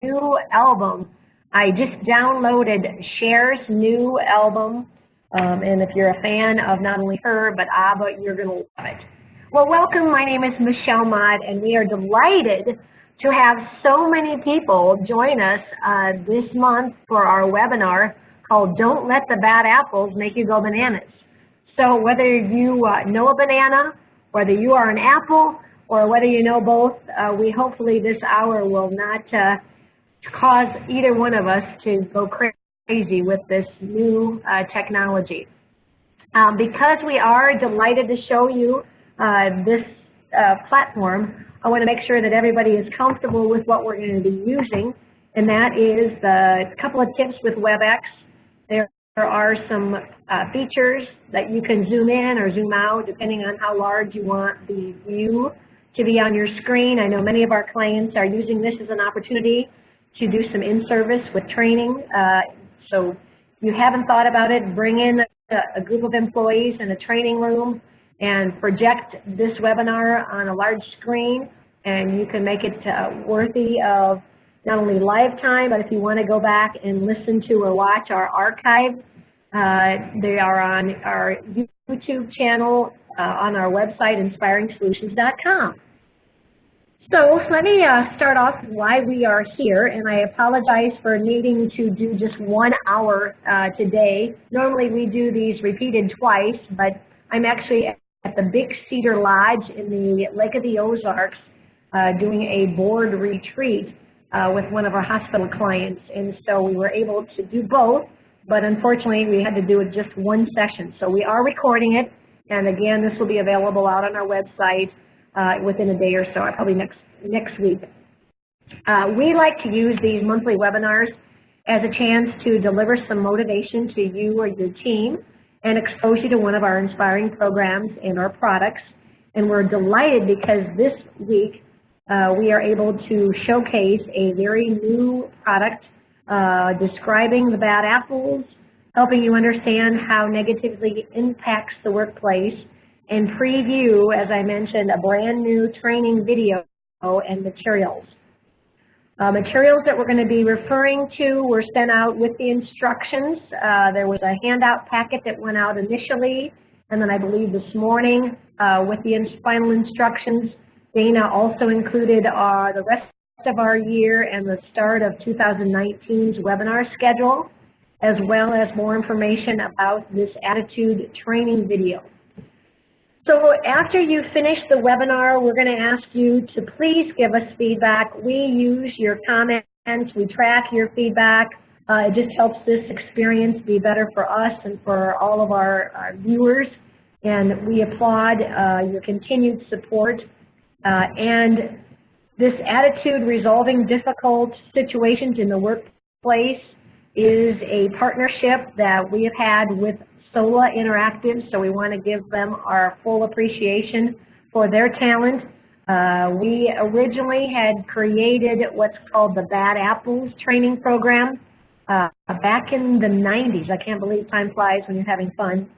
new album. I just downloaded Cher's new album, and if you're a fan of not only her, but ABBA, you're going to love it. Well, welcome. My name is Michelle Mott, and we are delighted to have so many people join us this month for our webinar called Don't Let the Bad Apples Make You Go Bananas. So whether you know a banana, whether you are an apple, or whether you know both, we hopefully this hour will not cause either one of us to go crazy with this new technology. Because we are delighted to show you this platform, I want to make sure that everybody is comfortable with what we're going to be using, and that is a couple of tips with WebEx. There are some features that you can zoom in or zoom out depending on how large you want the view to be on your screen. I know many of our clients are using this as an opportunity to do some in-service with training. So if you haven't thought about it, bring in a group of employees in a training room and project this webinar on a large screen, and you can make it worthy of not only live time, but if you want to go back and listen to or watch our archive, they are on our YouTube channel on our website, inspiringsolutions.com. So let me start off why we are here, and I apologize for needing to do just 1 hour today. Normally we do these repeated twice, but I'm actually at the Big Cedar Lodge in the Lake of the Ozarks doing a board retreat with one of our hospital clients, and so we were able to do both, but unfortunately we had to do it just one session. So we are recording it, and again, this will be available out on our website within a day or so, probably next week. We like to use these monthly webinars as a chance to deliver some motivation to you or your team and expose you to one of our inspiring programs and our products. And we're delighted because this week we are able to showcase a very new product describing the bad apples, helping you understand how negatively impacts the workplace, and preview, as I mentioned, a brand new training video and materials. Materials that we're going to be referring to were sent out with the instructions. There was a handout packet that went out initially, and then I believe this morning with the final instructions, Dana also included the rest of our year and the start of 2019's webinar schedule, as well as more information about this attitude training video. So after you finish the webinar, we're going to ask you to please give us feedback. We use your comments, we track your feedback. It just helps this experience be better for us and for all of our viewers, and we applaud your continued support. And this attitude resolving difficult situations in the workplace is a partnership that we have had with Sola Interactive, so we want to give them our full appreciation for their talent. We originally had created what's called the Bad Apples training program back in the 90s. I can't believe time flies when you're having fun.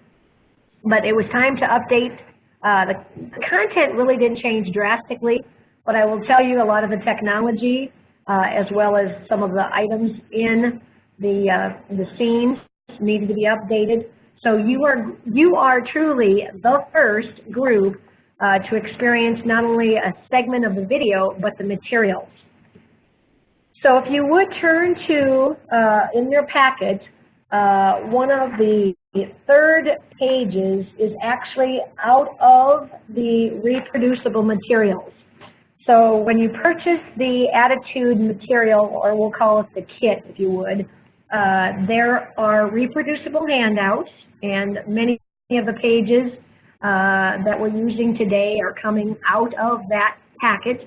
But it was time to update. The content really didn't change drastically, but I will tell you a lot of the technology as well as some of the items in the scenes needed to be updated. So you are truly the first group to experience not only a segment of the video, but the materials. So if you would turn to, in your packet, one of the third pages is actually out of the reproducible materials. So when you purchase the attitude material, or we'll call it the kit if you would, there are reproducible handouts, and many of the pages that we're using today are coming out of that packet.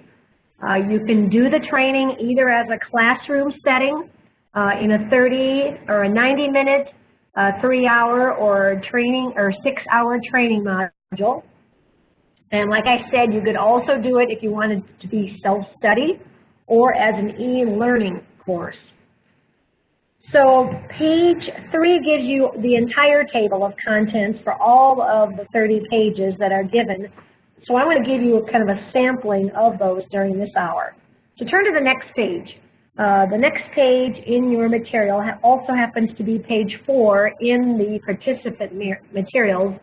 You can do the training either as a classroom setting in a 30 or a 90-minute, 3-hour or training or 6-hour training module. And like I said, you could also do it if you wanted to be self-study or as an e-learning course. So page 3 gives you the entire table of contents for all of the 30 pages that are given. So I want to give you kind of a sampling of those during this hour. So turn to the next page. The next page in your material also happens to be page 4 in the participant materials,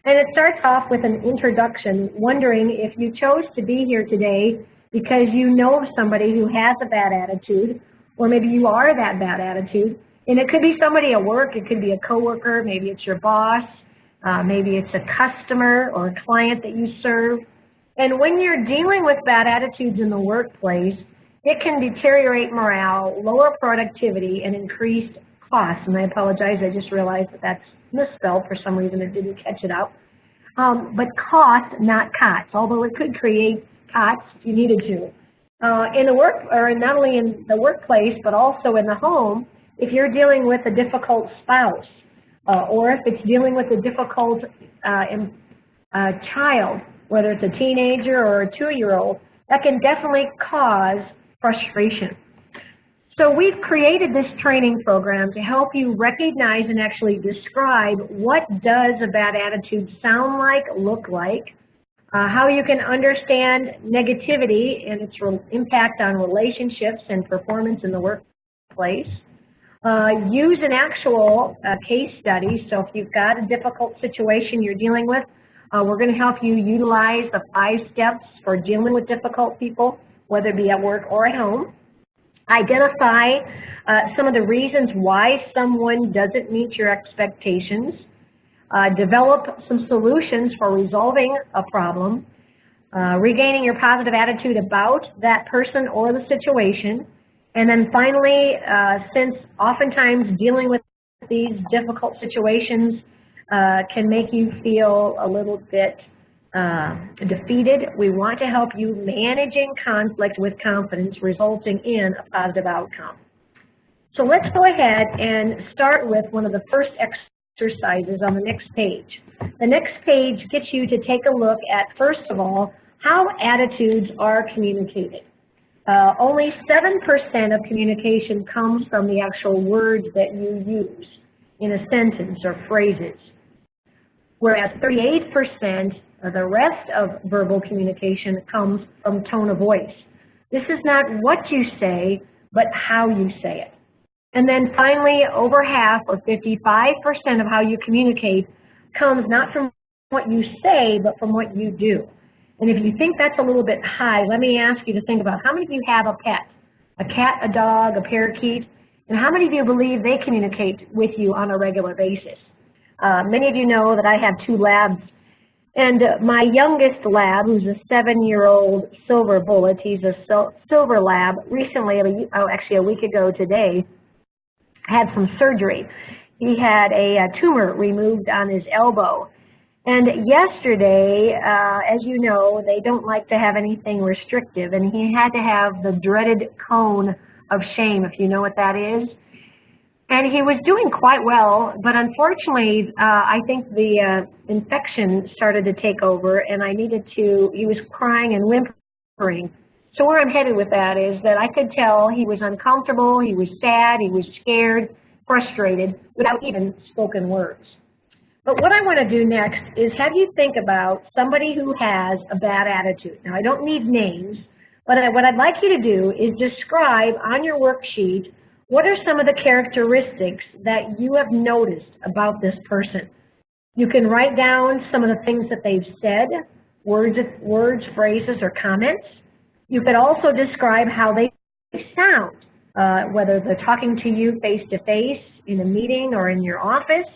and it starts off with an introduction, wondering if you chose to be here today because you know of somebody who has a bad attitude, or maybe you are that bad attitude. And it could be somebody at work, it could be a coworker, maybe it's your boss, maybe it's a customer or a client that you serve. And when you're dealing with bad attitudes in the workplace, it can deteriorate morale, lower productivity, and increase costs. And I apologize, I just realized that that's misspelled for some reason. It didn't catch it out. But cost, not COTS, although it could create COTS if you needed to. In the work, or not only in the workplace, but also in the home, if you're dealing with a difficult spouse, or if it's dealing with a difficult child, whether it's a teenager or a 2-year-old, that can definitely cause frustration. So we've created this training program to help you recognize and actually describe what does a bad attitude sound like, look like, how you can understand negativity and its impact on relationships and performance in the workplace. Use an actual case study. So if you've got a difficult situation you're dealing with, we're going to help you utilize the 5 steps for dealing with difficult people, whether it be at work or at home. Identify some of the reasons why someone doesn't meet your expectations. Develop some solutions for resolving a problem. Regaining your positive attitude about that person or the situation. And then finally, since oftentimes dealing with these difficult situations can make you feel a little bit defeated, we want to help you managing conflict with confidence, resulting in a positive outcome. So let's go ahead and start with one of the first exercises on the next page. The next page gets you to take a look at, first of all, how attitudes are communicated. Only 7% of communication comes from the actual words that you use in a sentence or phrases, whereas 38% of the rest of verbal communication comes from tone of voice. This is not what you say, but how you say it. And then finally, over half, or 55% of how you communicate comes not from what you say, but from what you do. And if you think that's a little bit high, let me ask you to think about how many of you have a pet? A cat, a dog, a parakeet, and how many of you believe they communicate with you on a regular basis? Many of you know that I have 2 labs, and my youngest lab, who's a 7-year-old silver bullet, he's a silver lab, recently, actually a week ago today, had some surgery. He had a tumor removed on his elbow. And yesterday, as you know, they don't like to have anything restrictive, and he had to have the dreaded cone of shame, if you know what that is. And he was doing quite well, but unfortunately, I think the infection started to take over, and he was crying and whimpering. So where I'm headed with that is that I could tell he was uncomfortable, he was sad, he was scared, frustrated, without even spoken words. But what I want to do next is have you think about somebody who has a bad attitude. Now, I don't need names, but what I'd like you to do is describe on your worksheet what are some of the characteristics that you have noticed about this person. You can write down some of the things that they've said, words, phrases, or comments. You could also describe how they sound, whether they're talking to you face-to-face, in a meeting, or in your office,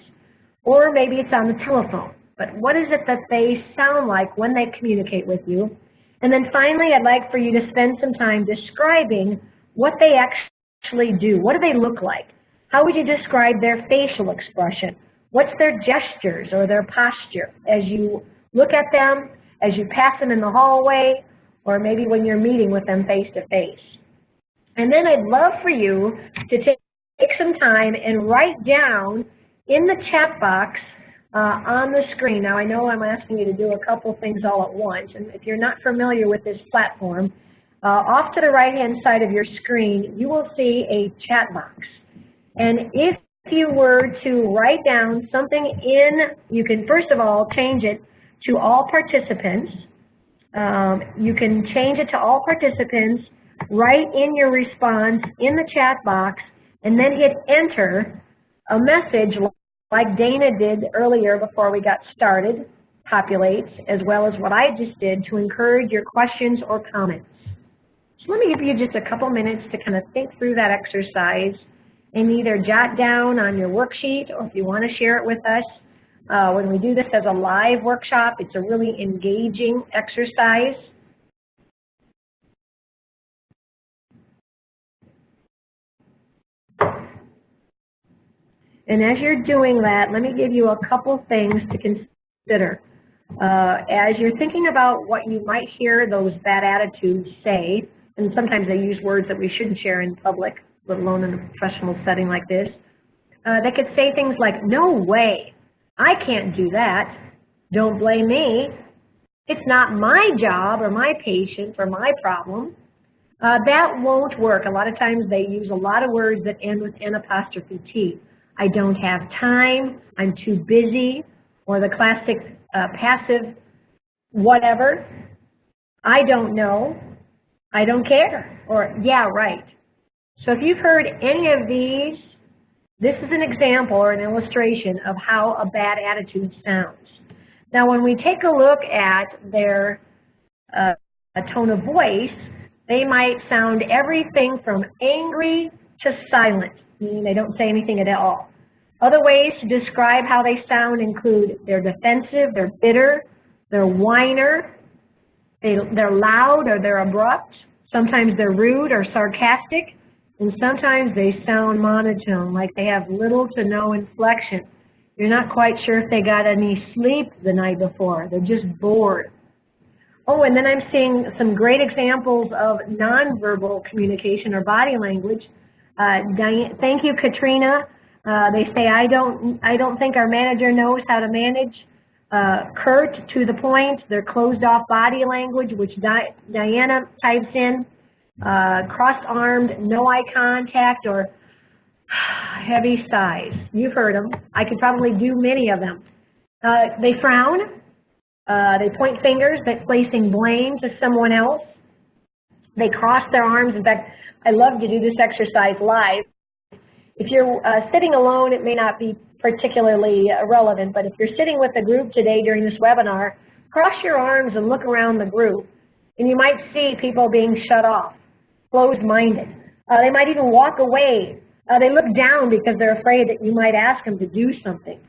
or maybe it's on the telephone. But what is it that they sound like when they communicate with you? And then finally, I'd like for you to spend some time describing what they actually do. What do they look like? How would you describe their facial expression? What's their gestures or their posture as you look at them, as you pass them in the hallway, or maybe when you're meeting with them face-to-face? And then I'd love for you to take some time and write down in the chat box on the screen. Now, I know I'm asking you to do a couple things all at once, and if you're not familiar with this platform, off to the right-hand side of your screen, you will see a chat box. And if you were to write down something you can first of all change it to all participants. You can change it to all participants, write in your response in the chat box, and then hit enter. A message like Dana did earlier before we got started populates, as well as what I just did to encourage your questions or comments. So let me give you just a couple minutes to kind of think through that exercise and either jot down on your worksheet, or if you want to share it with us. When we do this as a live workshop, it's a really engaging exercise. And as you're doing that, let me give you a couple things to consider. As you're thinking about what you might hear those bad attitudes say, and sometimes they use words that we shouldn't share in public, let alone in a professional setting like this, they could say things like, no way, I can't do that, don't blame me, it's not my job or my patient or my problem. That won't work. A lot of times they use a lot of words that end with N''T. I don't have time, I'm too busy, or the classic passive whatever, I don't know, I don't care, or yeah, right. So if you've heard any of these, this is an example or an illustration of how a bad attitude sounds. Now when we take a look at their tone of voice, they might sound everything from angry to silent, meaning they don't say anything at all. Other ways to describe how they sound include they're defensive, they're bitter, they're whiner, they're loud or they're abrupt, sometimes they're rude or sarcastic, and sometimes they sound monotone, like they have little to no inflection. You're not quite sure if they got any sleep the night before, they're just bored. Oh, and then I'm seeing some great examples of nonverbal communication or body language. Thank you, Katrina. They say, I don't think our manager knows how to manage. Curt, to the point, their closed off body language, which Diana types in, crossed-armed, no eye contact, or heavy sighs. You've heard them. I could probably do many of them. They frown. They point fingers, they're placing blame to someone else. They cross their arms. In fact, I love to do this exercise live. If you're sitting alone, it may not be particularly relevant, but if you're sitting with a group today during this webinar, cross your arms and look around the group, and you might see people being shut off, closed-minded. They might even walk away. They look down because they're afraid that you might ask them to do something.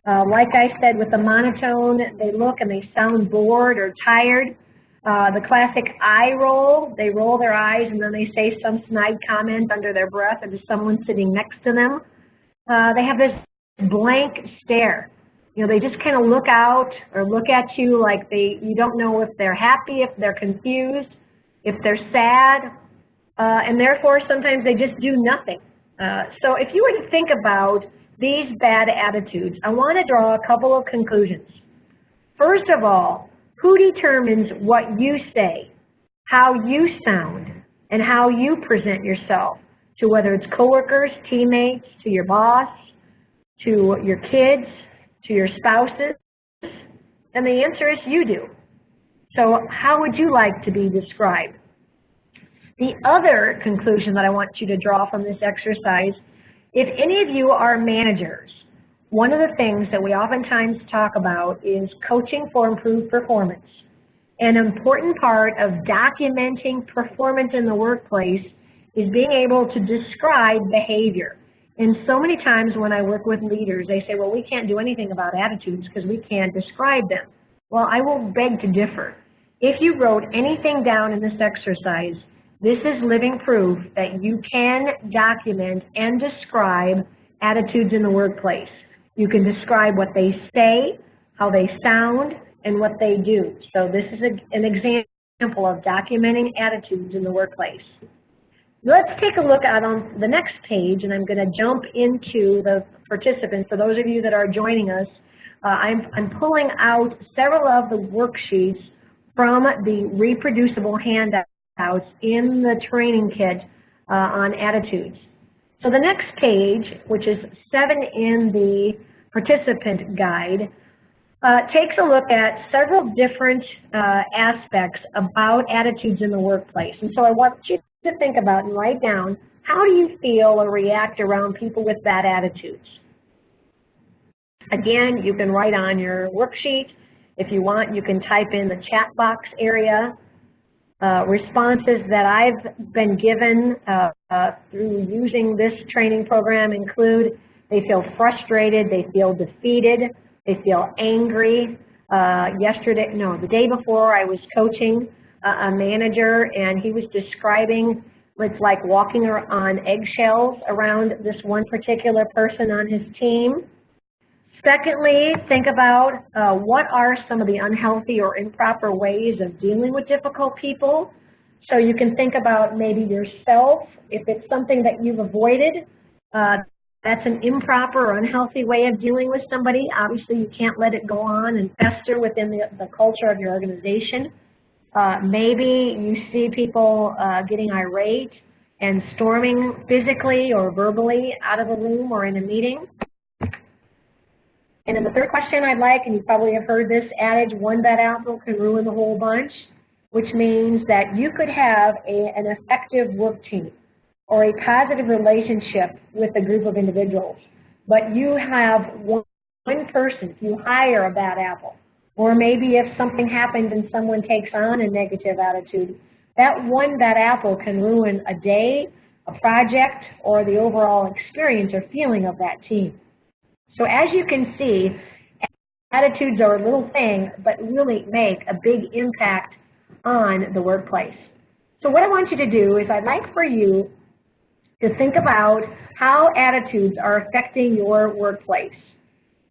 Like I said, with the monotone, they look and they sound bored or tired. The classic eye roll, they roll their eyes and then they say some snide comment under their breath or to someone sitting next to them. They have this blank stare. You know, they just kind of look out or look at you like you don't know if they're happy, if they're confused, if they're sad, and therefore sometimes they just do nothing. So if you were to think about these bad attitudes, I want to draw a couple of conclusions. First of all, who determines what you say, how you sound, and how you present yourself to whether it's coworkers, teammates, to your boss, to your kids, to your spouses? And the answer is you do. So how would you like to be described? The other conclusion that I want you to draw from this exercise, if any of you are managers, one of the things that we oftentimes talk about is coaching for improved performance. An important part of documenting performance in the workplace is being able to describe behavior. And so many times when I work with leaders, they say, well, we can't do anything about attitudes because we can't describe them. Well, I will beg to differ. If you wrote anything down in this exercise, this is living proof that you can document and describe attitudes in the workplace. You can describe what they say, how they sound, and what they do. So this is an example of documenting attitudes in the workplace. Let's take a look at on the next page, and I'm going to jump into the participants. For those of you that are joining us, I'm pulling out several of the worksheets from the reproducible handouts in the training kit on attitudes. So the next page, which is 7 in the participant guide, takes a look at several different aspects about attitudes in the workplace. And so I want you to think about and write down, how do you feel or react around people with bad attitudes? Again, you can write on your worksheet. If you want, you can type in the chat box area. Responses that I've been given through using this training program include they feel frustrated, they feel defeated, they feel angry. The day before I was coaching a manager, and he was describing it's like walking on eggshells around this one particular person on his team. Secondly, think about what are some of the unhealthy or improper ways of dealing with difficult people. So you can think about maybe yourself. If it's something that you've avoided, that's an improper or unhealthy way of dealing with somebody. Obviously, you can't let it go on and fester within the culture of your organization. Maybe you see people getting irate and storming physically or verbally out of a room or in a meeting. And then the third question I'd like, and you probably have heard this adage, one bad apple can ruin the whole bunch, which means that you could have an effective work team or a positive relationship with a group of individuals, but you have one person, if you hire a bad apple, or maybe if something happens and someone takes on a negative attitude, that one bad apple can ruin a day, a project, or the overall experience or feeling of that team. So as you can see, attitudes are a little thing, but really make a big impact on the workplace. So what I want you to do is I'd like for you to think about how attitudes are affecting your workplace.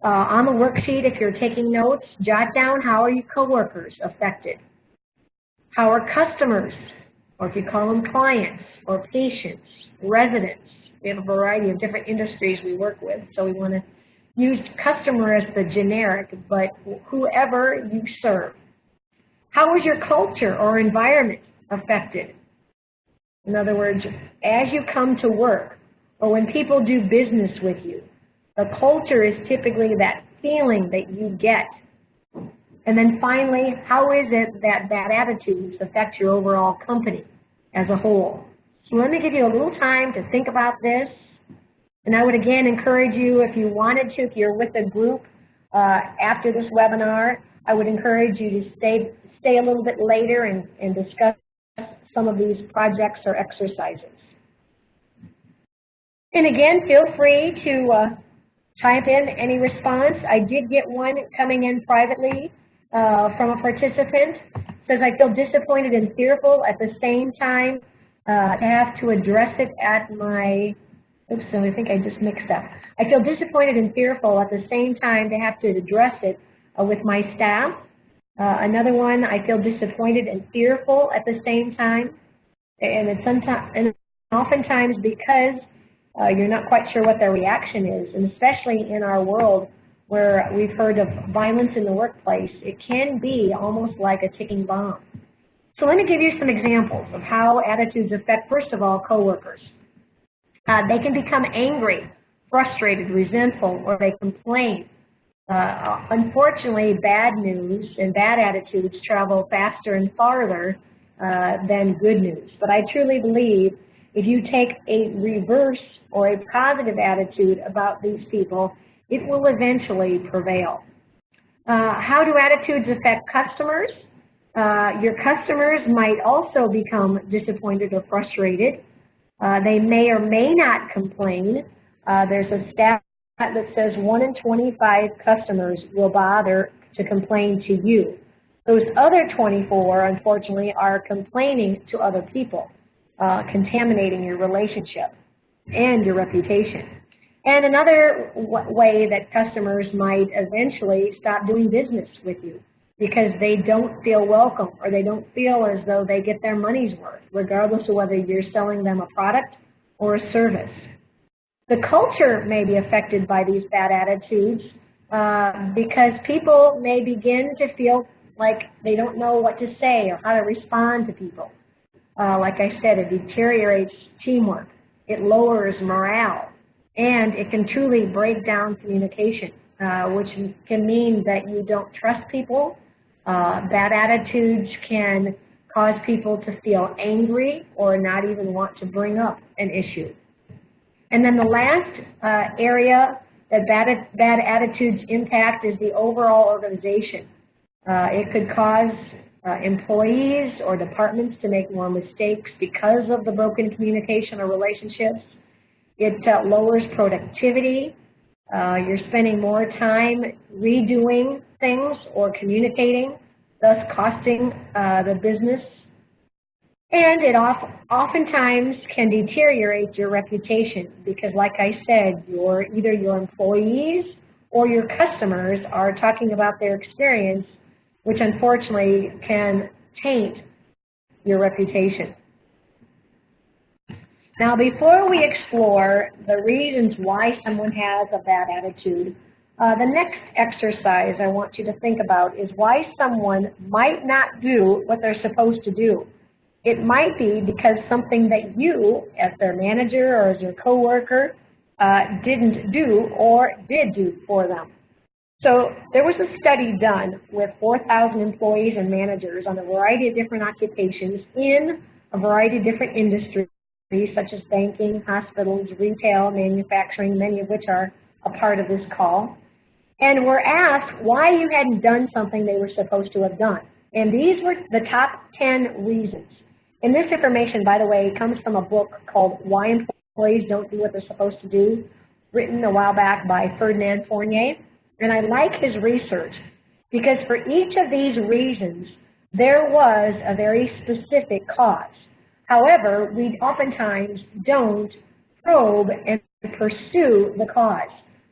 On the worksheet, if you're taking notes, jot down how are your coworkers affected? How are customers, or if you call them clients, or patients, residents? We have a variety of different industries we work with, so we want to use customer as the generic, but whoever you serve. How is your culture or environment affected? In other words, as you come to work or when people do business with you, the culture is typically that feeling that you get. And then finally, how is it that bad attitudes affect your overall company as a whole? So let me give you a little time to think about this. And I would again encourage you, if you wanted to, if you're with a group after this webinar, I would encourage you to stay a little bit later and discuss some of these projects or exercises. And again, feel free to type in any response. I did get one coming in privately from a participant. It says, I feel disappointed and fearful at the same time to have to address it at my oops, so I think I just mixed up. I feel disappointed and fearful at the same time to have to address it with my staff. Another one, I feel disappointed and fearful at the same time. And it's oftentimes because you're not quite sure what their reaction is. And especially in our world where we've heard of violence in the workplace, it can be almost like a ticking bomb. So let me give you some examples of how attitudes affect, first of all, coworkers. They can become angry, frustrated, resentful, or they complain. Unfortunately, bad news and bad attitudes travel faster and farther than good news. But I truly believe if you take a reverse or a positive attitude about these people, it will eventually prevail. How do attitudes affect customers? Your customers might also become disappointed or frustrated. They may or may not complain. There's a stat that says 1 in 25 customers will bother to complain to you. Those other 24, unfortunately, are complaining to other people, contaminating your relationship and your reputation. And another way that customers might eventually stop doing business with you because they don't feel welcome or they don't feel as though they get their money's worth, regardless of whether you're selling them a product or a service. The culture may be affected by these bad attitudes because people may begin to feel like they don't know what to say or how to respond to people. Like I said, it deteriorates teamwork, it lowers morale, and it can truly break down communication, which can mean that you don't trust people. Bad attitudes can cause people to feel angry or not even want to bring up an issue. And then the last area that bad attitudes impact is the overall organization. It could cause employees or departments to make more mistakes because of the broken communication or relationships. It lowers productivity. You're spending more time redoing things or communicating, thus costing the business. And it oftentimes can deteriorate your reputation because, like I said, either your employees or your customers are talking about their experience, which unfortunately can taint your reputation. Now, before we explore the reasons why someone has a bad attitude, the next exercise I want you to think about is why someone might not do what they're supposed to do. It might be because something that you, as their manager or as your coworker, didn't do or did do for them. So there was a study done with 4,000 employees and managers on a variety of different occupations in a variety of different industries, such as banking, hospitals, retail, manufacturing, many of which are a part of this call. And were asked why you hadn't done something they were supposed to have done. And these were the top 10 reasons. And this information, by the way, comes from a book called Why Employees Don't Do What They're Supposed to Do, written a while back by Ferdinand Fournier. And I like his research because for each of these reasons, there was a very specific cause. However, we oftentimes don't probe and pursue the cause.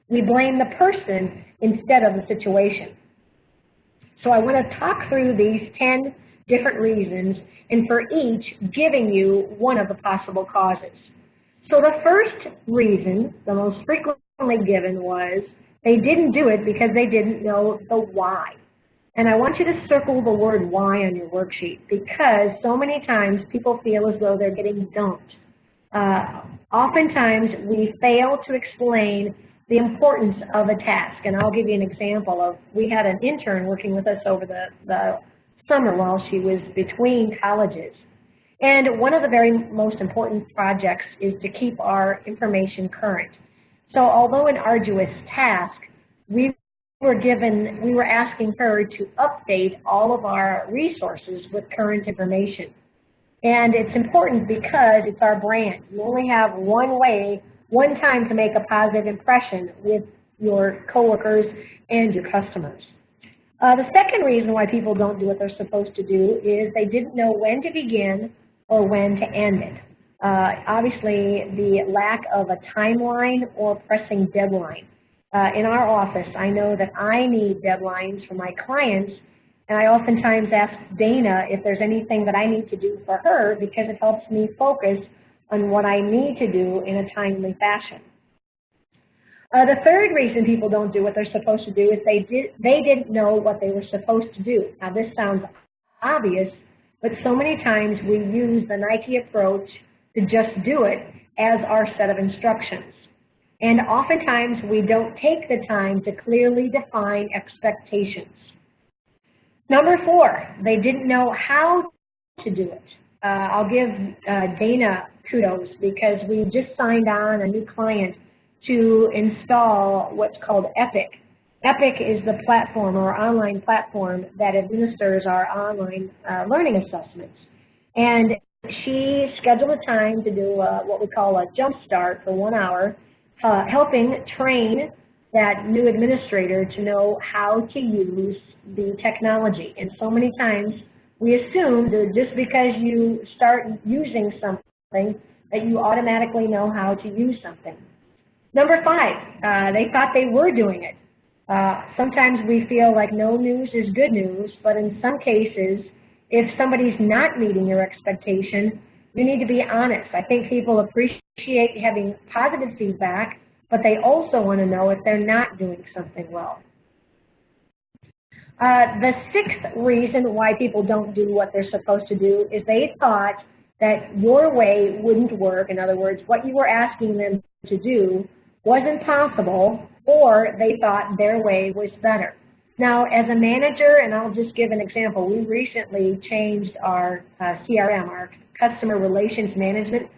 We blame the person instead of the situation. So I want to talk through these 10 different reasons, and for each, giving you one of the possible causes. So the first reason, the most frequently given, was they didn't do it because they didn't know the why. And I want you to circle the word why on your worksheet because so many times people feel as though they're getting dumped. Oftentimes we fail to explain the importance of a task. And I'll give you an example of, we had an intern working with us over the summer while she was between colleges. And one of the very most important projects is to keep our information current. So although an arduous task, we were asking her to update all of our resources with current information. And it's important because it's our brand. You only have one time to make a positive impression with your coworkers and your customers. The second reason why people don't do what they're supposed to do is they didn't know when to begin or when to end it. Obviously, the lack of a timeline or pressing deadline. In our office, I know that I need deadlines for my clients, and I oftentimes ask Dana if there's anything that I need to do for her because it helps me focus on what I need to do in a timely fashion. The third reason people don't do what they're supposed to do is they didn't know what they were supposed to do. Now, this sounds obvious, but so many times we use the Nike approach to just do it as our set of instructions. And oftentimes we don't take the time to clearly define expectations. Number 4, they didn't know how to do it. I'll give Dana kudos because we just signed on a new client to install what's called Epic. Epic is the platform or online platform that administers our online learning assessments. And she scheduled a time to do what we call a jump start for 1 hour, helping train that new administrator to know how to use the technology. And so many times we assume that just because you start using something that you automatically know how to use something. Number 5, they thought they were doing it. Sometimes we feel like no news is good news, but in some cases, if somebody's not meeting your expectation, you need to be honest. I think people appreciate having positive feedback, but they also want to know if they're not doing something well. The 6th reason why people don't do what they're supposed to do is they thought that your way wouldn't work. In other words, what you were asking them to do wasn't possible, or they thought their way was better. Now, as a manager, and I'll just give an example, we recently changed our CRM, our Customer Relations Management,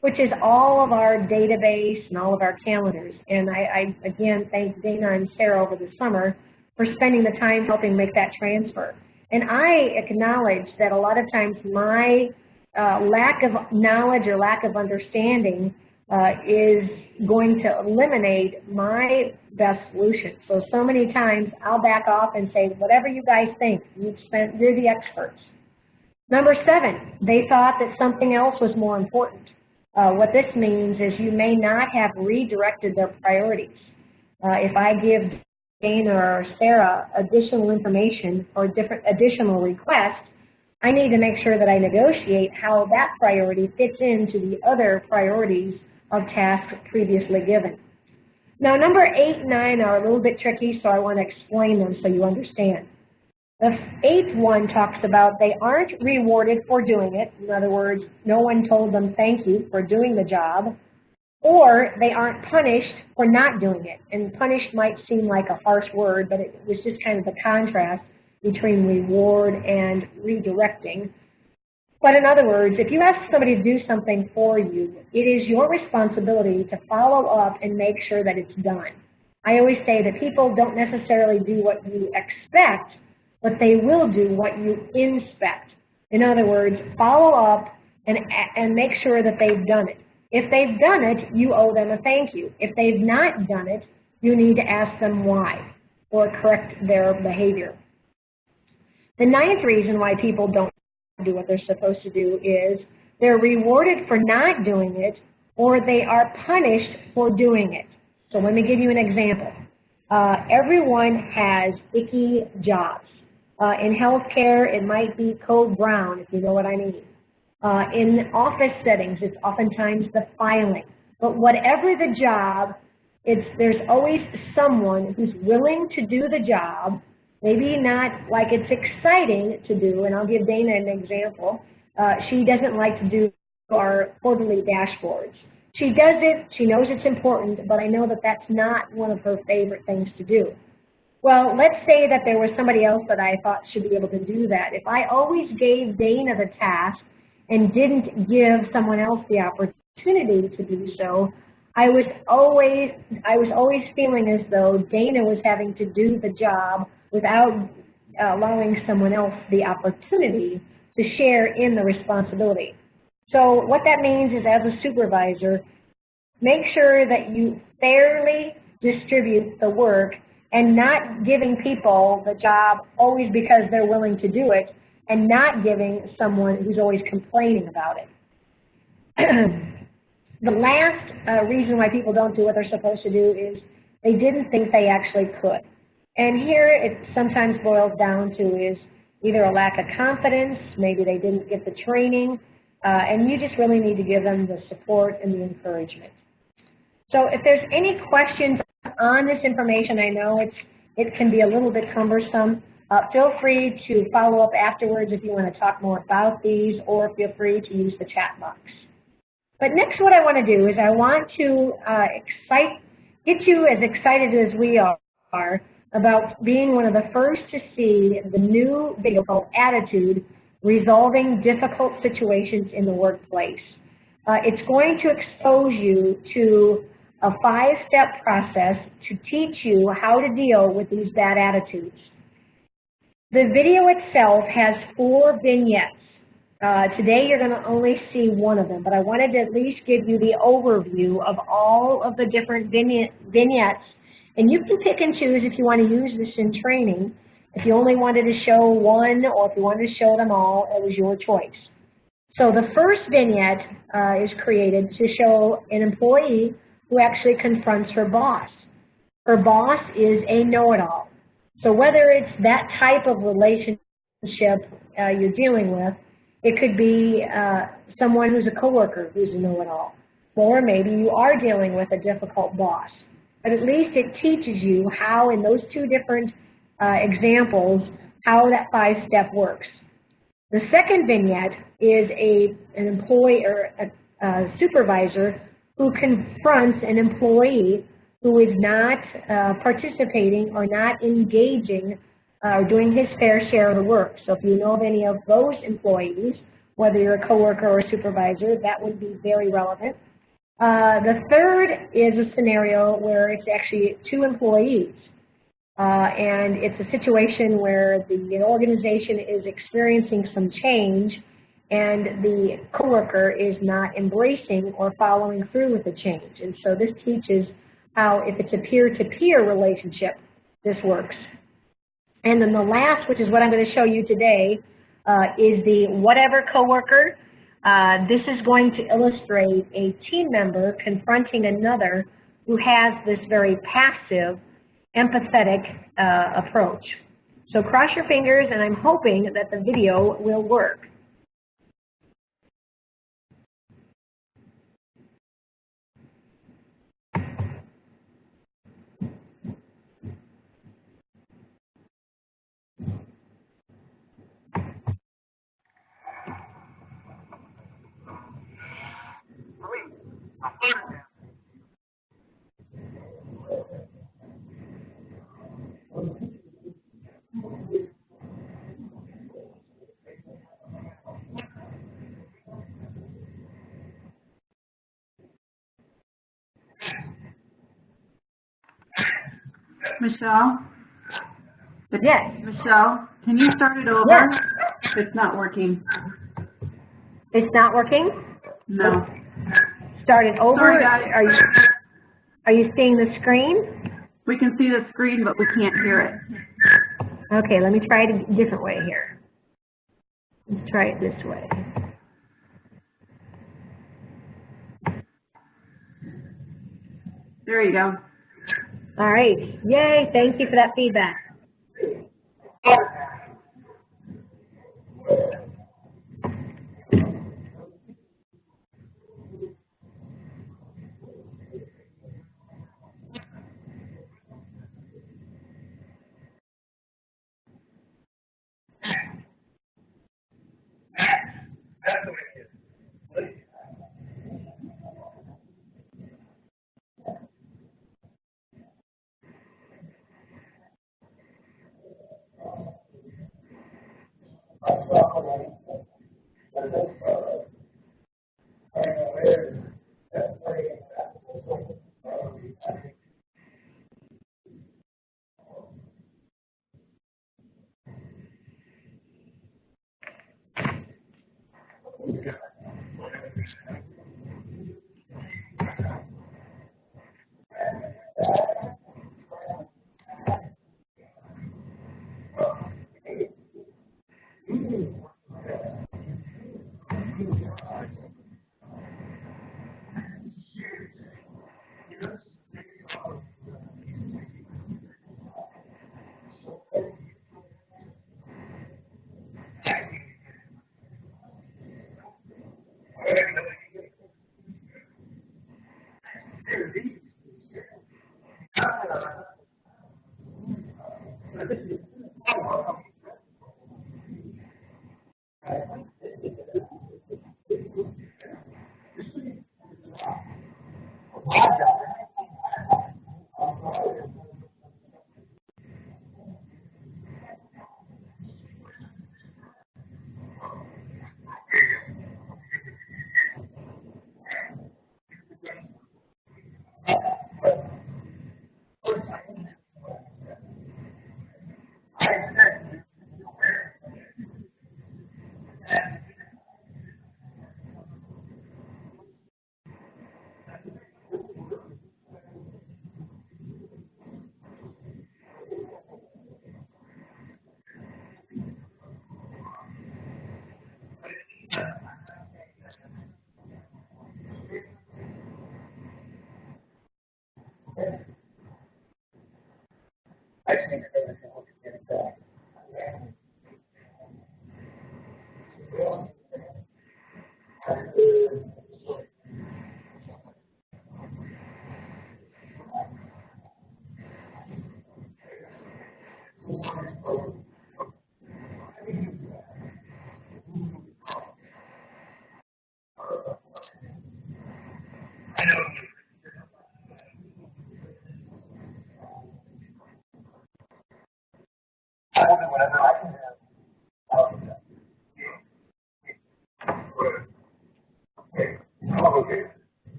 which is all of our database and all of our calendars. And I again, thank Dana and Sarah over the summer for spending the time helping make that transfer. And I acknowledge that a lot of times my lack of knowledge or lack of understanding is going to eliminate my best solution. So many times I'll back off and say, whatever you guys think, you're the experts. Number 7, they thought that something else was more important. What this means is you may not have redirected their priorities. If I give Dana or Sarah additional information or additional requests, I need to make sure that I negotiate how that priority fits into the other priorities of tasks previously given. Now, number 8 and 9 are a little bit tricky, so I want to explain them so you understand. The 8th one talks about they aren't rewarded for doing it. In other words, no one told them thank you for doing the job, or they aren't punished for not doing it. And punished might seem like a harsh word, but it was just kind of the contrast between reward and redirecting. But in other words, if you ask somebody to do something for you, it is your responsibility to follow up and make sure that it's done. I always say that people don't necessarily do what you expect, but they will do what you inspect. In other words, follow up and make sure that they've done it. If they've done it, you owe them a thank you. If they've not done it, you need to ask them why or correct their behavior. The 9th reason why people don't do what they're supposed to do is they're rewarded for not doing it, or they are punished for doing it. So let me give you an example. Everyone has icky jobs. In healthcare, it might be code brown, if you know what I mean. In office settings, it's oftentimes the filing. But whatever the job, there's always someone who's willing to do the job, maybe not like it's exciting to do, and I'll give Dana an example. She doesn't like to do our quarterly dashboards. She does it, she knows it's important, but I know that that's not one of her favorite things to do. Well, let's say that there was somebody else that I thought should be able to do that. If I always gave Dana the task and didn't give someone else the opportunity to do so, I was always feeling as though Dana was having to do the job without allowing someone else the opportunity to share in the responsibility. So what that means is, as a supervisor, make sure that you fairly distribute the work and not giving people the job always because they're willing to do it, and not giving someone who's always complaining about it. The last reason why people don't do what they're supposed to do is they didn't think they actually could. And here it sometimes boils down to is either a lack of confidence, maybe they didn't get the training, and you just really need to give them the support and the encouragement. So if there's any questions on this information, I know it can be a little bit cumbersome. Feel free to follow up afterwards if you want to talk more about these, or feel free to use the chat box. But next, what I want to do is I want to get you as excited as we are about being one of the first to see the new video called Attitude, Resolving Difficult Situations in the Workplace. It's going to expose you to a 5-step process to teach you how to deal with these bad attitudes. The video itself has 4 vignettes. Today you're going to only see one of them, but I wanted to at least give you the overview of all of the different vignettes. And you can pick and choose if you want to use this in training. If you only wanted to show one, or if you wanted to show them all, it was your choice. So the first vignette is created to show an employee who actually confronts her boss. Her boss is a know-it-all. So whether it's that type of relationship you're dealing with, it could be someone who's a coworker who's a know-it-all. Or maybe you are dealing with a difficult boss. But at least it teaches you how, in those 2 different examples, how that 5-step works. The second vignette is an employee or a supervisor who confronts an employee who is not participating or not engaging or doing his fair share of the work. So if you know of any of those employees, whether you're a coworker or a supervisor, that would be very relevant. The third is a scenario where it's actually two employees. And it's a situation where the organization is experiencing some change and the coworker is not embracing or following through with the change. And so this teaches how, if it's a peer-to-peer relationship, this works. And then the last, which is what I'm going to show you today, is the Whatever Coworker. This is going to illustrate a team member confronting another who has this very passive, empathetic approach. So cross your fingers, and I'm hoping that the video will work. Michelle? Yes. Michelle, can you start it over? Yes. It's not working. It's not working? No. Start it over. Sorry, guys. Are you seeing the screen? We can see the screen, but we can't hear it. Okay, let me try it a different way here. Let's try it this way. There you go. All right. Yay, thank you for that feedback.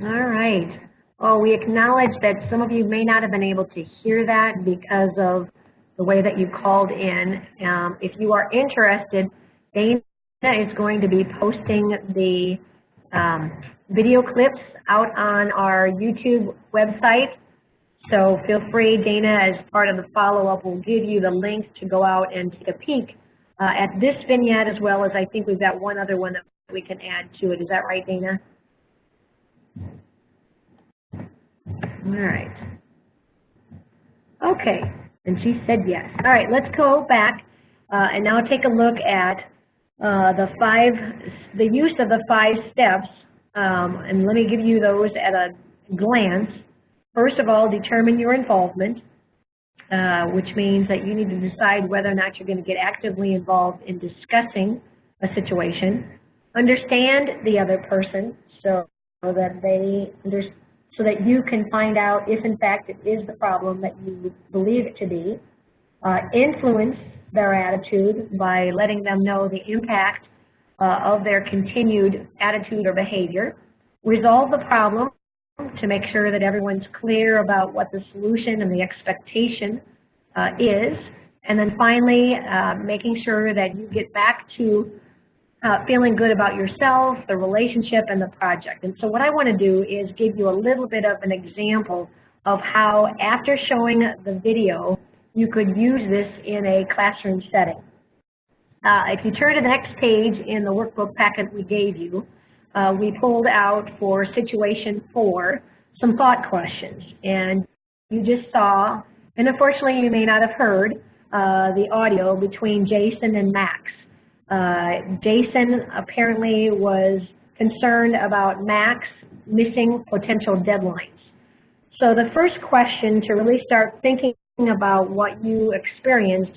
All right. Well, we acknowledge that some of you may not have been able to hear that because of the way that you called in. If you are interested, Dana is going to be posting the video clips out on our YouTube website. So feel free, Dana, as part of the follow-up, will give you the link to go out and take a peek at this vignette, as well as I think we've got one other one that we can add to it. Is that right, Dana? All right. Okay, and she said yes. All right, let's go back and now take a look at the use of the 5 steps, and let me give you those at a glance. First of all, determine your involvement, which means that you need to decide whether or not you're going to get actively involved in discussing a situation. Understand the other person so that you can find out if in fact it is the problem that you believe it to be. Influence their attitude by letting them know the impact of their continued attitude or behavior. Resolve the problem to make sure that everyone's clear about what the solution and the expectation is. And then finally, making sure that you get back to feeling good about yourself, the relationship, and the project. And so what I want to do is give you a little bit of an example of how, after showing the video, you could use this in a classroom setting. If you turn to the next page in the workbook packet we gave you, we pulled out for situation 4 some thought questions. And you just saw, and unfortunately you may not have heard, the audio between Jason and Max. Jason apparently was concerned about Max missing potential deadlines. So the first question to really start thinking about what you experienced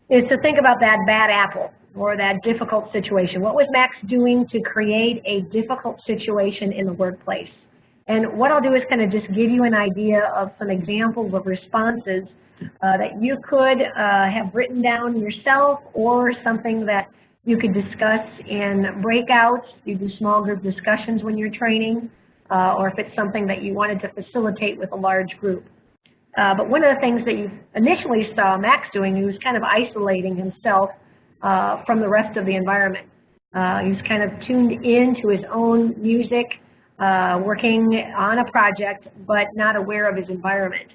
is to think about that bad apple or that difficult situation. What was Max doing to create a difficult situation in the workplace? And what I'll do is kind of just give you an idea of some examples of responses that you could have written down yourself, or something that you could discuss in breakouts. You do small group discussions when you're training, or if it's something that you wanted to facilitate with a large group. But one of the things that you initially saw Max doing, he was kind of isolating himself from the rest of the environment. He was kind of tuned into his own music, working on a project, but not aware of his environment.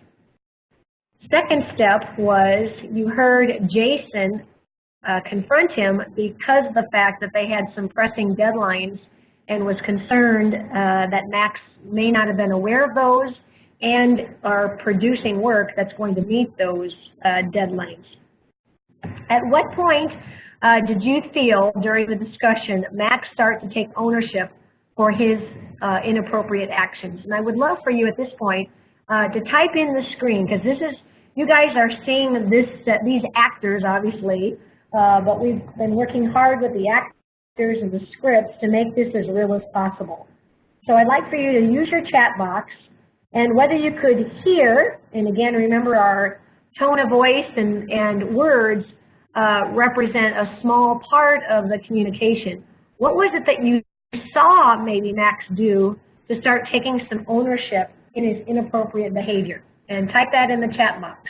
Second step was you heard Jason confront him because of the fact that they had some pressing deadlines, and was concerned that Max may not have been aware of those and are producing work that's going to meet those deadlines. At what point did you feel during the discussion Max start to take ownership for his inappropriate actions? And I would love for you at this point to type in the screen, because this is, you guys are seeing this, these actors obviously, but we've been working hard with the actors and the scripts to make this as real as possible. So I'd like for you to use your chat box, and whether you could hear, and again remember our tone of voice and words represent a small part of the communication. What was it that you saw maybe Max do to start taking some ownership in his inappropriate behavior? And type that in the chat box.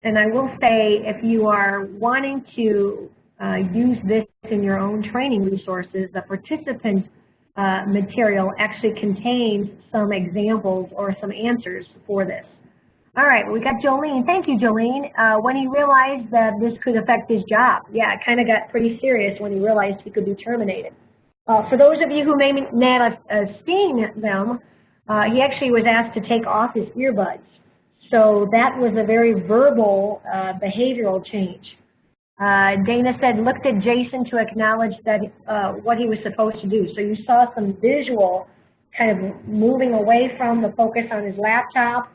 And I will say, if you are wanting to use this in your own training resources, the participant material actually contains some examples or some answers for this. All right, well, we got Jolene. Thank you, Jolene. When he realized that this could affect his job. Yeah, it kind of got pretty serious when he realized he could be terminated. For those of you who may not have seen them, he actually was asked to take off his earbuds. So that was a very verbal behavioral change. Dana said, looked at Jason to acknowledge that what he was supposed to do. So you saw some visual kind of moving away from the focus on his laptop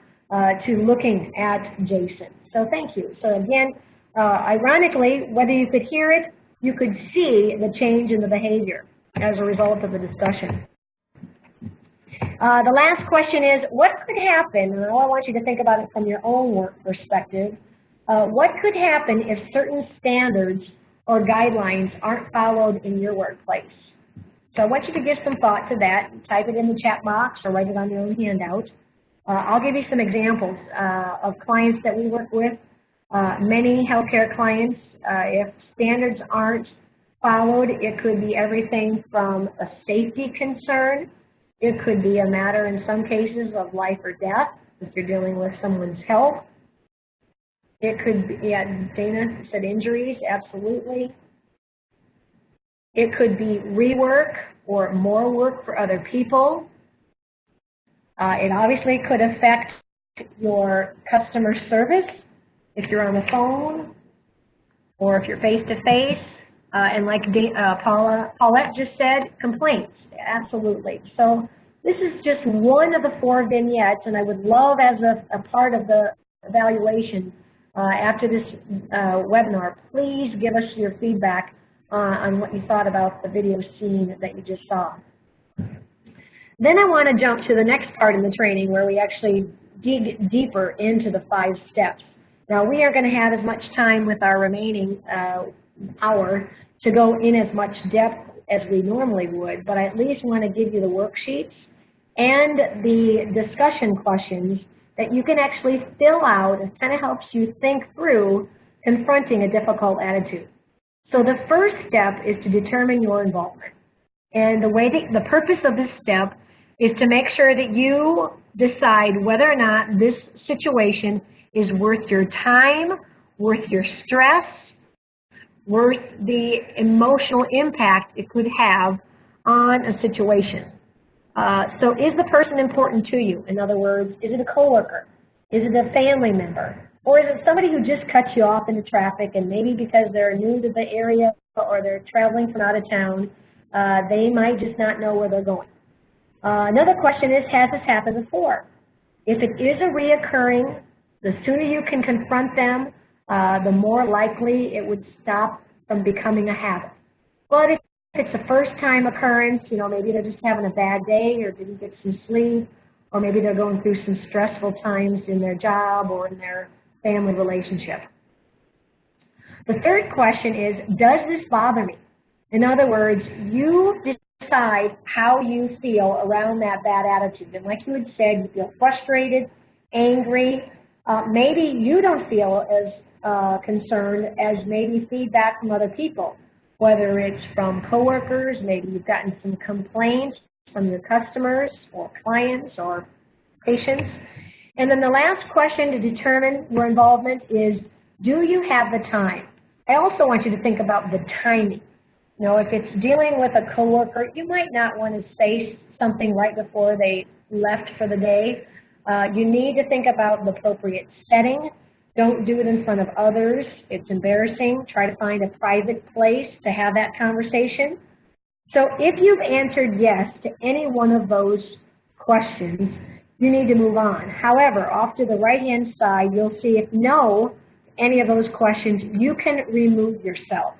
to looking at Jason. So thank you. So again, ironically, whether you could hear it, you could see the change in the behavior as a result of the discussion. The last question is, what could happen, and I want you to think about it from your own work perspective, what could happen if certain standards or guidelines aren't followed in your workplace? So I want you to give some thought to that. Type it in the chat box or write it on your own handout. I'll give you some examples of clients that we work with. Many healthcare clients, if standards aren't followed, it could be everything from a safety concern. It could be a matter in some cases of life or death if you're dealing with someone's health. It could be, yeah, Dana said injuries, absolutely. It could be rework or more work for other people. It obviously could affect your customer service if you're on the phone or if you're face-to-face. And like Paulette just said, complaints, absolutely. So this is just one of the 4 vignettes, and I would love as a part of the evaluation after this webinar, please give us your feedback on what you thought about the video scene that you just saw. Then I want to jump to the next part in the training where we actually dig deeper into the 5 steps. Now we are going to have as much time with our remaining hour to go in as much depth as we normally would, but I at least want to give you the worksheets and the discussion questions that you can actually fill out. It kind of helps you think through confronting a difficult attitude. So the first step is to determine your involvement. And the purpose of this step is to make sure that you decide whether or not this situation is worth your time, worth your stress, worth the emotional impact it could have on a situation. So is the person important to you? In other words, is it a coworker? Is it a family member? Or is it somebody who just cuts you off into traffic and maybe because they're new to the area or they're traveling from out of town, they might just not know where they're going? Another question is, has this happened before? If it is a reoccurring, the sooner you can confront them, the more likely it would stop from becoming a habit. But if it's a first-time occurrence, you know, maybe they're just having a bad day or didn't get some sleep, or maybe they're going through some stressful times in their job or in their family relationship. The third question is, does this bother me? In other words, you decide how you feel around that bad attitude. And like you had said, you feel frustrated, angry. Maybe you don't feel as concerned as maybe feedback from other people, whether it's from coworkers, maybe you've gotten some complaints from your customers or clients or patients. And then the last question to determine your involvement is, do you have the time? I also want you to think about the timing. You know, if it's dealing with a coworker, you might not want to say something right before they left for the day. You need to think about the appropriate setting. Don't do it in front of others. It's embarrassing. Try to find a private place to have that conversation. So if you've answered yes to any one of those questions, you need to move on. However, off to the right-hand side, you'll see if no to any of those questions, you can remove yourself.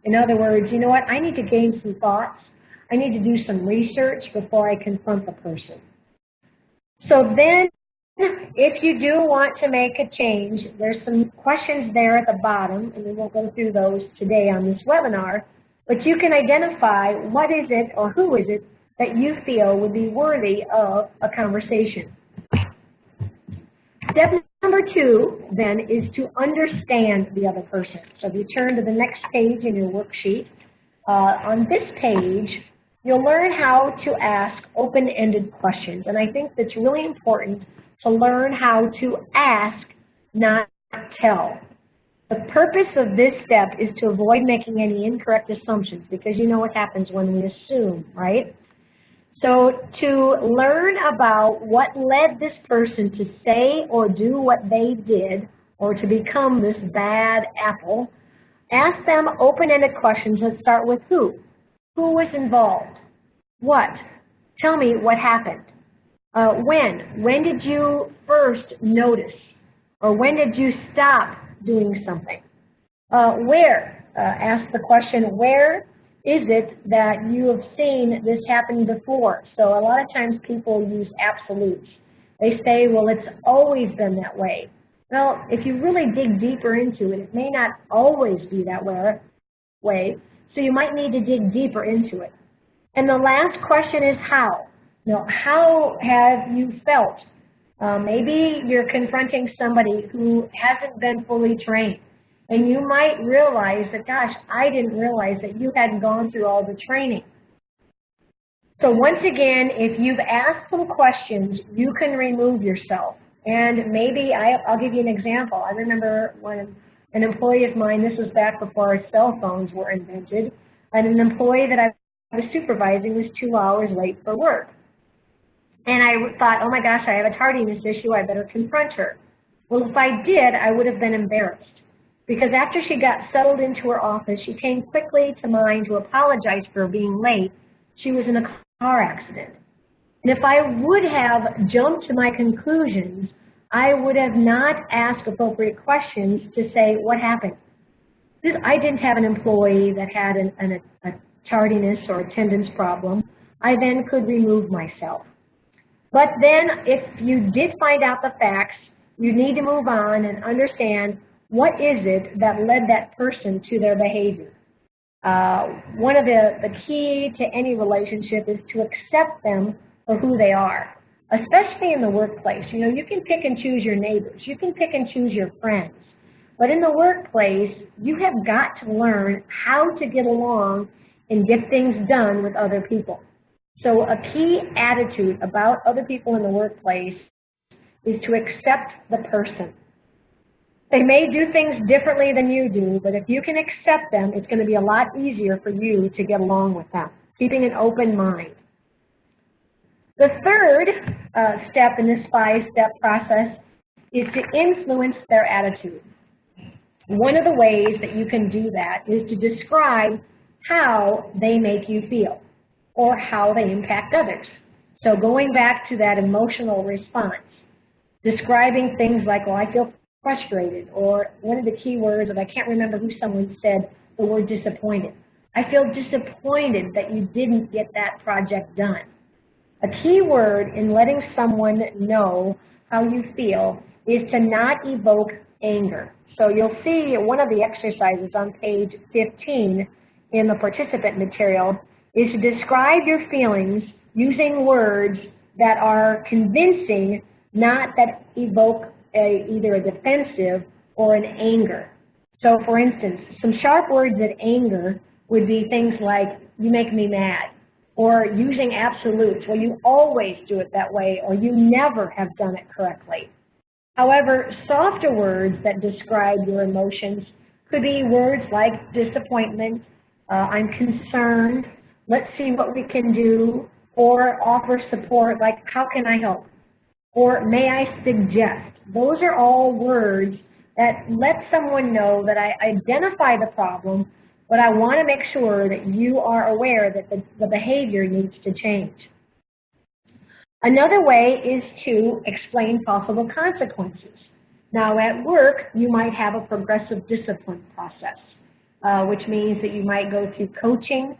In other words, you know what, I need to gain some thoughts. I need to do some research before I confront the person. So then, if you do want to make a change, there's some questions there at the bottom, and we won't go through those today on this webinar, but you can identify what is it or who is it that you feel would be worthy of a conversation. Step number 2, then, is to understand the other person. So if you turn to the next page in your worksheet, on this page, you'll learn how to ask open-ended questions. And I think that's really important to learn how to ask, not tell. The purpose of this step is to avoid making any incorrect assumptions, because you know what happens when we assume, right? So to learn about what led this person to say or do what they did, or to become this bad apple, ask them open-ended questions that start with who. Who was involved? What? Tell me what happened. When? When did you first notice? Or when did you stop doing something? Where? Ask the question, where is it that you have seen this happen before? So a lot of times people use absolutes. They say, well, it's always been that way. Well, if you really dig deeper into it, it may not always be that way, so you might need to dig deeper into it. And the last question is how. Now, how have you felt? Maybe you're confronting somebody who hasn't been fully trained, and you might realize that, gosh, I didn't realize that you hadn't gone through all the training. So once again, if you've asked some questions, you can remove yourself. And maybe I'll give you an example. I remember when an employee of mine, this was back before cell phones were invented, and an employee that I was supervising was 2 hours late for work. And I thought, oh my gosh, I have a tardiness issue, I better confront her. Well, if I did, I would have been embarrassed. Because after she got settled into her office, she came quickly to mind to apologize for being late. She was in a car accident. And if I would have jumped to my conclusions, I would have not asked appropriate questions to say, what happened? I didn't have an employee that had a tardiness or attendance problem. I then could remove myself. But then if you did find out the facts, you need to move on and understand what is it that led that person to their behavior. One of the key to any relationship is to accept them for who they are, especially in the workplace. You know, you can pick and choose your neighbors. You can pick and choose your friends. But in the workplace, you have got to learn how to get along and get things done with other people. So a key attitude about other people in the workplace is to accept the person. They may do things differently than you do, but if you can accept them, it's going to be a lot easier for you to get along with them, keeping an open mind. The third step in this 5-step process is to influence their attitude. One of the ways that you can do that is to describe how they make you feel or how they impact others. So going back to that emotional response, describing things like, well, I feel frustrated, or one of the key words, and I can't remember who someone said the word disappointed. I feel disappointed that you didn't get that project done. A key word in letting someone know how you feel is to not evoke anger. So you'll see one of the exercises on page 15 in the participant material is to describe your feelings using words that are convincing, not that evoke either a defensive or an anger. So for instance, some sharp words that anger would be things like, you make me mad, or using absolutes, well, you always do it that way, or you never have done it correctly. However, softer words that describe your emotions could be words like disappointment, I'm concerned, let's see what we can do, or offer support like, how can I help? Or may I suggest? Those are all words that let someone know that I identify the problem, but I want to make sure that you are aware that the behavior needs to change. Another way is to explain possible consequences. Now at work, you might have a progressive discipline process, which means that you might go through coaching,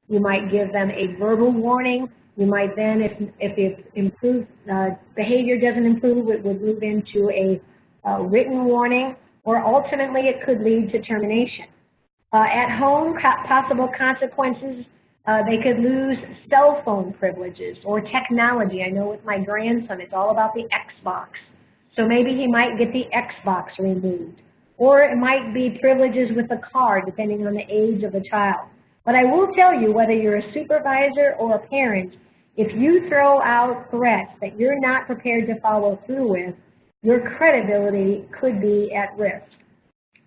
you might give them a verbal warning, you might then, if behavior doesn't improve, it would move into a written warning, or ultimately it could lead to termination. At home, possible consequences, they could lose cell phone privileges or technology. I know with my grandson, it's all about the Xbox. So maybe he might get the Xbox removed. Or it might be privileges with the car, depending on the age of the child. But I will tell you, whether you're a supervisor or a parent, If you throw out threats that you're not prepared to follow through with, your credibility could be at risk.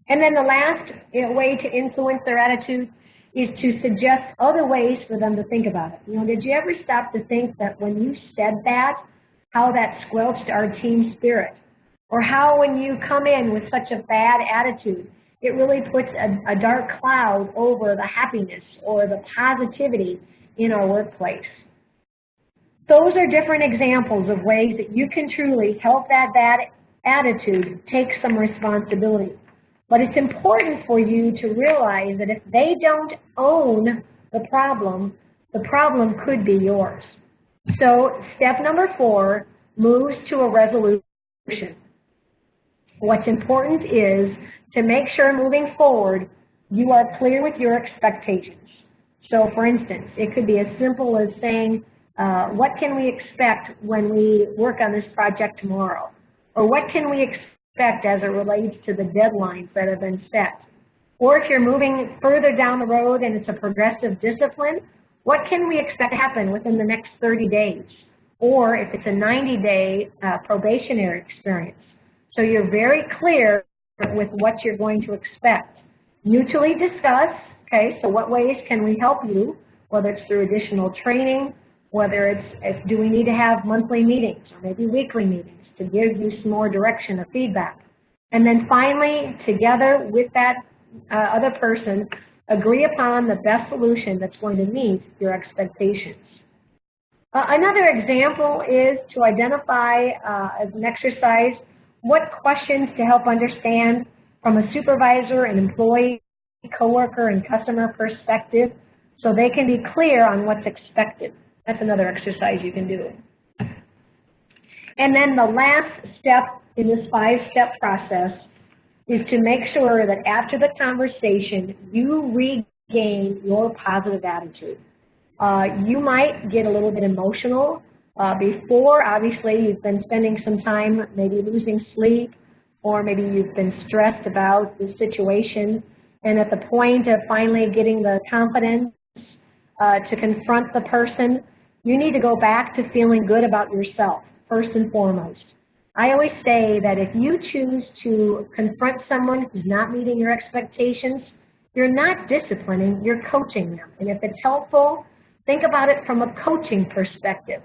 And then the last way to influence their attitude is to suggest other ways for them to think about it. You know, did you ever stop to think that when you said that, how that squelched our team spirit? Or how when you come in with such a bad attitude, it really puts a dark cloud over the happiness or the positivity in our workplace. Those are different examples of ways that you can truly help that bad attitude take some responsibility. But it's important for you to realize that if they don't own the problem could be yours. So step number 4 moves to a resolution. What's important is to make sure moving forward you are clear with your expectations. So for instance, it could be as simple as saying, what can we expect when we work on this project tomorrow? Or what can we expect as it relates to the deadlines that have been set? Or if you're moving further down the road and it's a progressive discipline, what can we expect to happen within the next 30 days? Or if it's a 90-day probationary experience. So you're very clear with what you're going to expect. Mutually discuss, okay, so what ways can we help you, whether it's through additional training, whether it's do we need to have monthly meetings or maybe weekly meetings to give you some more direction or feedback. And then finally, together with that other person, agree upon the best solution that's going to meet your expectations. Another example is to identify as an exercise what questions to help understand from a supervisor, an employee, coworker, and customer perspective so they can be clear on what's expected. That's another exercise you can do. And then the last step in this 5-step process is to make sure that after the conversation, you regain your positive attitude. You might get a little bit emotional before. Obviously, you've been spending some time maybe losing sleep, or maybe you've been stressed about the situation. And at the point of finally getting the confidence to confront the person, you need to go back to feeling good about yourself, first and foremost. I always say that if you choose to confront someone who's not meeting your expectations, you're not disciplining, you're coaching them. And if it's helpful, think about it from a coaching perspective.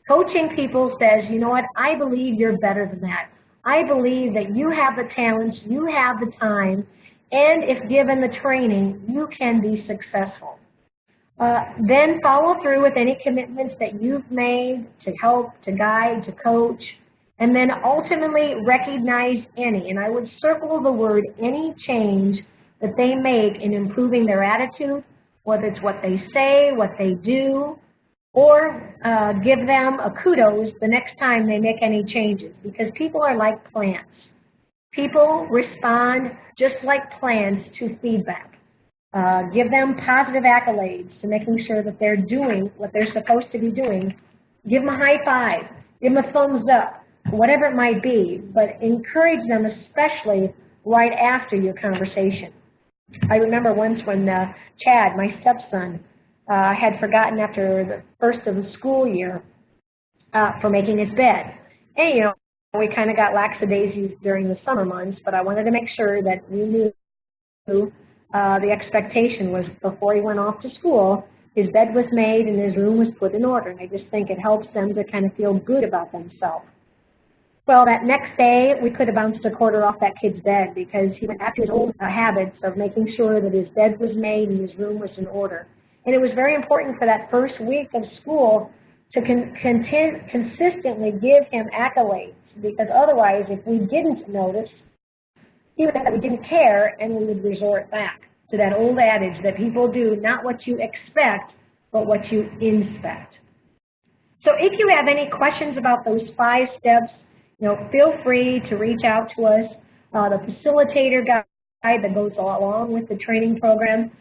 Coaching people says, you know what, I believe you're better than that. I believe that you have the talents, you have the time, and if given the training, you can be successful. Then follow through with any commitments that you've made to help, to guide, to coach, and then ultimately recognize any, and I would circle the word any change that they make in improving their attitude, whether it's what they say, what they do, or give them a kudos the next time they make any changes, because people are like plants. People respond just like plants to feedback. Give them positive accolades to making sure that they're doing what they're supposed to be doing. Give them a high five, give them a thumbs up, whatever it might be, but encourage them especially right after your conversation. I remember once when Chad, my stepson, had forgotten after the first of the school year for making his bed. And, you know, we kind of got lackadaisies during the summer months, but I wanted to make sure that we knew the expectation was before he went off to school, his bed was made and his room was put in order. And I just think it helps them to kind of feel good about themselves. Well, that next day, we could have bounced a quarter off that kid's bed because he went back to his old habits of making sure that his bed was made and his room was in order. And it was very important for that first week of school to consistently give him accolades, because otherwise, if we didn't notice, he would think that we didn't care, and we would resort back to that old adage that people do not what you expect, but what you inspect. So if you have any questions about those 5 steps, you know, feel free to reach out to us. The facilitator guide that goes along with the training program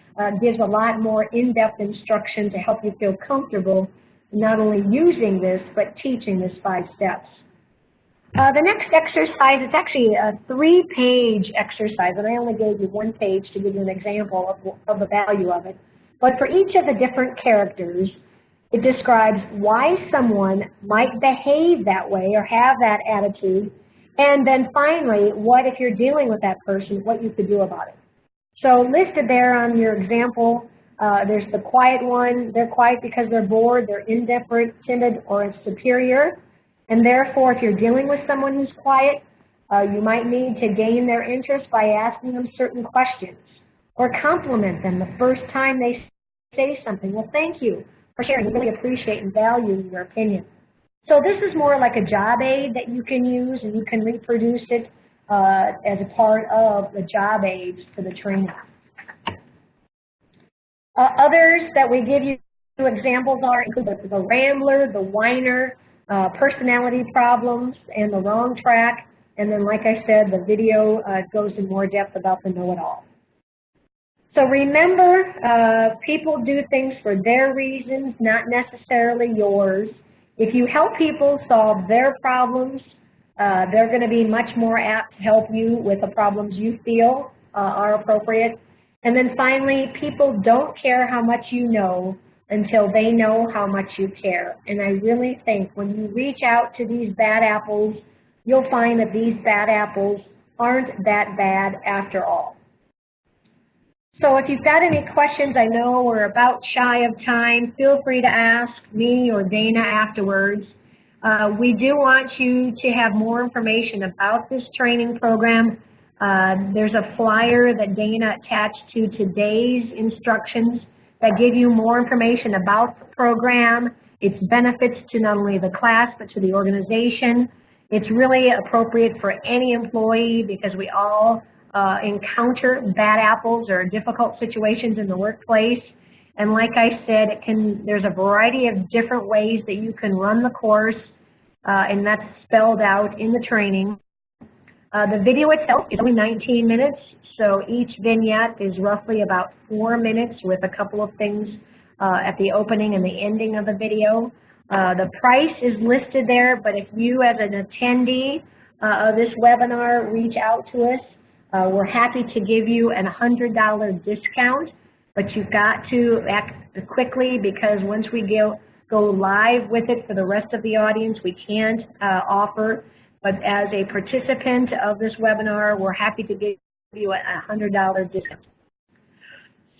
gives a lot more in-depth instruction to help you feel comfortable not only using this, but teaching this 5 steps. The next exercise is actually a 3-page exercise, and I only gave you 1 page to give you an example of the value of it. But for each of the different characters, It describes why someone might behave that way or have that attitude. And then finally, what if you're dealing with that person, what you could do about it. So listed there on your example, there's the quiet one. They're quiet because they're bored, they're indifferent, timid, or superior. And therefore, if you're dealing with someone who's quiet, you might need to gain their interest by asking them certain questions or compliment them the first time they say something. Well, thank you for sharing. We really appreciate and value your opinion. So this is more like a job aid that you can use, and you can reproduce it as a part of the job aids for the training. Others that we give you examples are include the rambler, the whiner, personality problems, and the wrong track. And then, like I said, the video goes in more depth about the know-it-all. So remember, people do things for their reasons, not necessarily yours. If you help people solve their problems, they're going to be much more apt to help you with the problems you feel are appropriate. And then finally, people don't care how much you know until they know how much you care. And I really think when you reach out to these bad apples, you'll find that these bad apples aren't that bad after all. So if you've got any questions, I know we're about shy of time, feel free to ask me or Dana afterwards. We do want you to have more information about this training program. There's a flyer that Dana attached to today's instructions that give you more information about the program, its benefits to not only the class but to the organization. It's really appropriate for any employee because we all encounter bad apples or difficult situations in the workplace. And like I said, there's a variety of different ways that you can run the course, and that's spelled out in the training. The video itself is only 19 minutes, so each vignette is roughly about 4 minutes with a couple of things at the opening and the ending of the video. The price is listed there, but if you as an attendee of this webinar reach out to us, we're happy to give you a $100 discount, but you've got to act quickly because once we go live with it for the rest of the audience, we can't offer. But as a participant of this webinar, we're happy to give you a $100 discount.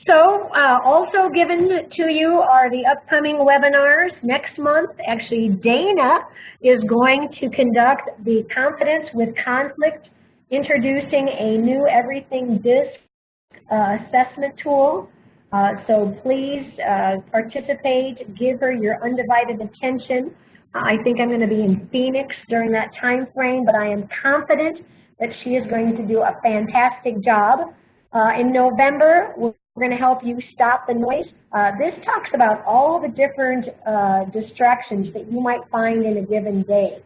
So also given to you are the upcoming webinars. Next month, actually, Dana is going to conduct the Confidence with Conflict, introducing a new Everything DISC assessment tool. So please participate, give her your undivided attention. I think I'm going to be in Phoenix during that time frame, but I am confident that she is going to do a fantastic job. In November, we're going to help you stop the noise. This talks about all the different distractions that you might find in a given day.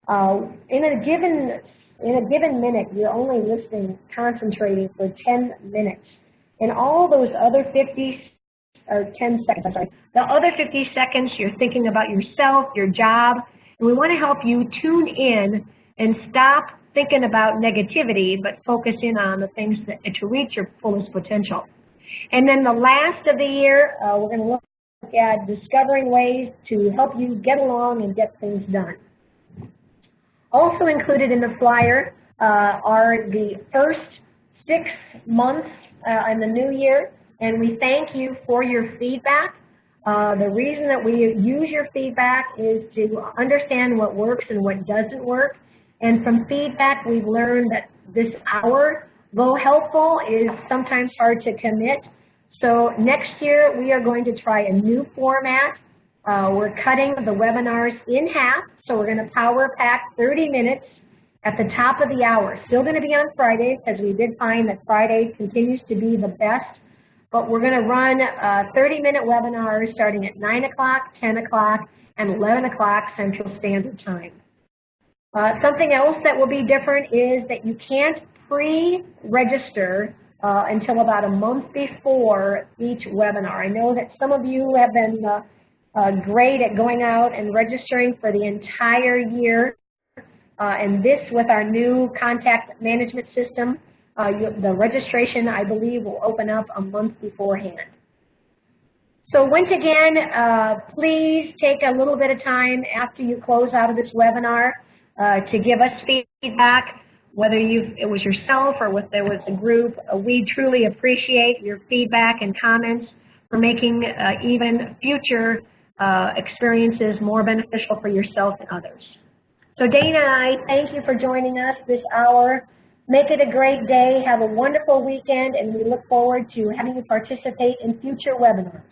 In a given minute, you're only listening, concentrating for 10 minutes. And all those other 10 seconds, I'm sorry. The other 50 seconds, you're thinking about yourself, your job, and we want to help you tune in and stop thinking about negativity, but focus in on the things to reach your fullest potential. And then the last of the year, we're going to look at discovering ways to help you get along and get things done. Also included in the flyer are the first 6 months in the new year, and we thank you for your feedback. The reason that we use your feedback is to understand what works and what doesn't work. And from feedback, we've learned that this hour, though helpful, is sometimes hard to commit. So next year, we are going to try a new format. We're cutting the webinars in half, so we're going to power pack 30 minutes at the top of the hour. Still going to be on Friday, because we did find that Friday continues to be the best. But we're going to run 30-minute webinars starting at 9 o'clock, 10 o'clock, and 11 o'clock Central Standard Time. Something else that will be different is that you can't pre-register until about a month before each webinar. I know that some of you have been great at going out and registering for the entire year, and this with our new contact management system, the registration, I believe, will open up a month beforehand. So once again, please take a little bit of time after you close out of this webinar to give us feedback, whether it was yourself or whether it was a group. We truly appreciate your feedback and comments for making even future experiences more beneficial for yourself and others. So Dana and I thank you for joining us this hour. Make it a great day. Have a wonderful weekend, and we look forward to having you participate in future webinars.